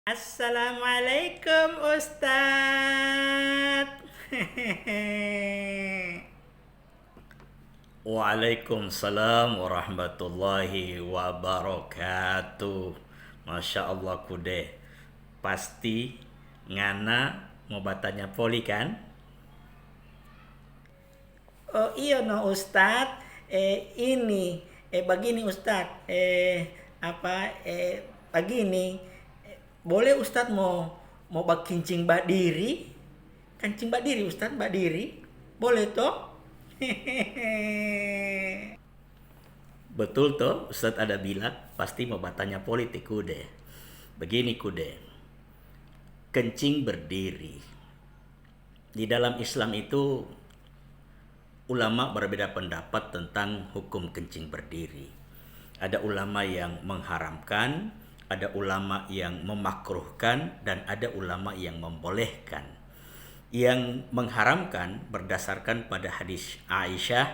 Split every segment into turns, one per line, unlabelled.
Assalamualaikum Ustadz.
Waalaikumsalam warahmatullahi wabarakatuh. Masya Allah kude. Pasti ngana mau batanya poli kan?
Oh iya no Ustadz. Ini begini Ustadz. Begini. Boleh Ustadz mau kincing bak diri? Kancing bak diri Ustadz, bak diri. Boleh toh?
Betul toh Ustadz ada bilang pasti mau batanya politik kude. Begini kude. Kencing berdiri. Di dalam Islam itu ulama berbeda pendapat tentang hukum kencing berdiri. Ada ulama yang mengharamkan, ada ulama yang memakruhkan, dan ada ulama yang membolehkan. Yang mengharamkan berdasarkan pada hadis Aisyah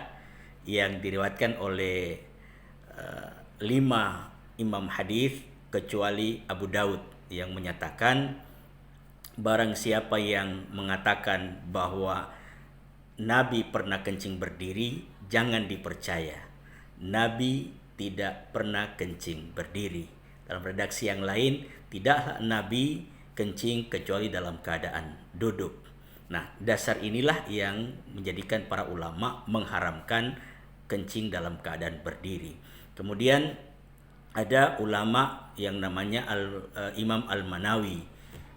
yang diriwayatkan oleh 5 imam hadis kecuali Abu Daud yang menyatakan barang siapa yang mengatakan bahwa Nabi pernah kencing berdiri, jangan dipercaya. Nabi tidak pernah kencing berdiri. Dalam redaksi yang lain, tidaklah Nabi kencing kecuali dalam keadaan duduk. Nah, dasar inilah yang menjadikan para ulama mengharamkan kencing dalam keadaan berdiri. Kemudian ada ulama yang namanya Imam Al-Manawi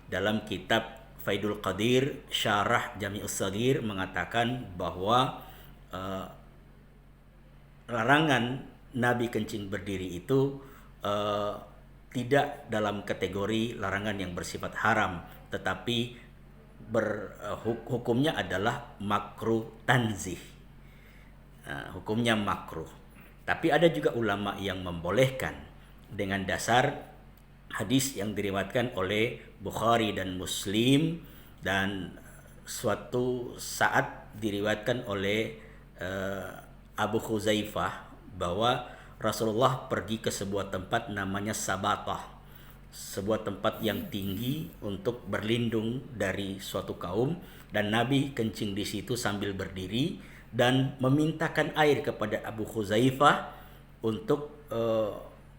dalam kitab Faidul Qadir Syarah Jami'us Shaghir mengatakan bahwa larangan Nabi kencing berdiri itu tidak dalam kategori larangan yang bersifat haram, tetapi hukumnya adalah makruh tanzih. Hukumnya makruh. Tapi ada juga ulama yang membolehkan dengan dasar hadis yang diriwayatkan oleh Bukhari dan Muslim, dan suatu saat diriwayatkan oleh Abu Khuzaifah bahwa Rasulullah pergi ke sebuah tempat namanya Sabatah, sebuah tempat yang tinggi untuk berlindung dari suatu kaum, dan Nabi kencing di situ sambil berdiri dan memintakan air kepada Abu Khuzaifah untuk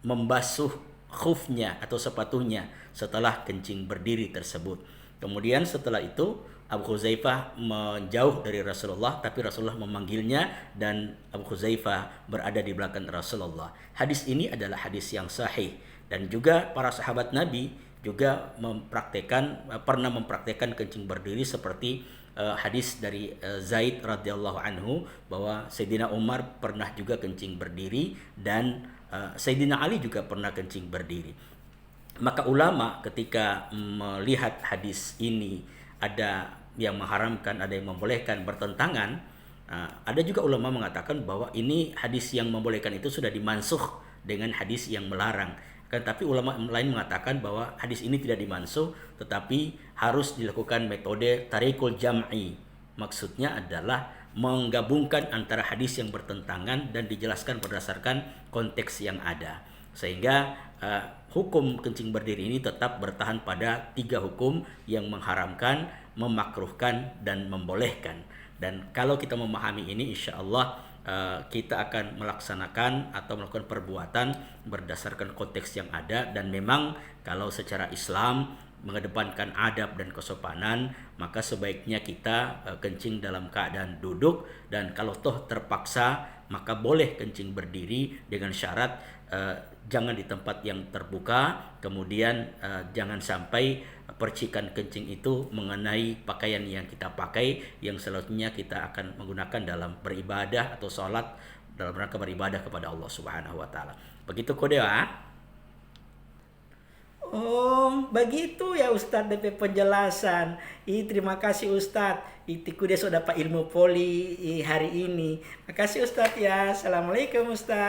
membasuh khufnya atau sepatunya setelah kencing berdiri tersebut. Kemudian setelah itu Abu Khuzaifah menjauh dari Rasulullah, tapi Rasulullah memanggilnya dan Abu Khuzaifah berada di belakang Rasulullah. Hadis ini adalah hadis yang sahih, dan juga para sahabat Nabi juga pernah mempraktekkan kencing berdiri seperti hadis dari Zaid radhiyallahu anhu bahwa Sayyidina Umar pernah juga kencing berdiri, dan Sayyidina Ali juga pernah kencing berdiri. Maka ulama ketika melihat hadis ini ada yang mengharamkan, ada yang membolehkan, bertentangan, ada juga ulama mengatakan bahwa ini hadis yang membolehkan itu sudah dimansuh dengan hadis yang melarang. Tapi ulama lain mengatakan bahwa hadis ini tidak dimansuh, tetapi harus dilakukan metode tarikul jam'i. Maksudnya adalah menggabungkan antara hadis yang bertentangan dan dijelaskan berdasarkan konteks yang ada. Sehingga hukum kencing berdiri ini tetap bertahan pada 3 hukum yang mengharamkan, memakruhkan, dan membolehkan. Dan kalau kita memahami ini, insya Allah kita akan melaksanakan atau melakukan perbuatan berdasarkan konteks yang ada. Dan memang kalau secara Islam mengedepankan adab dan kesopanan, maka sebaiknya kita kencing dalam keadaan duduk, dan kalau toh terpaksa maka boleh kencing berdiri dengan syarat jangan di tempat yang terbuka, kemudian jangan sampai percikan kencing itu mengenai pakaian yang kita pakai, yang selanjutnya kita akan menggunakan dalam beribadah atau sholat dalam rangka beribadah kepada Allah Subhanahu wa taala. Begitu kode ya.
Oh, begitu ya Ustadz DP penjelasan. Terima kasih Ustadz. Itiku dia sudah dapat ilmu poli hari ini. Makasih Ustadz ya. Assalamualaikum Ustadz.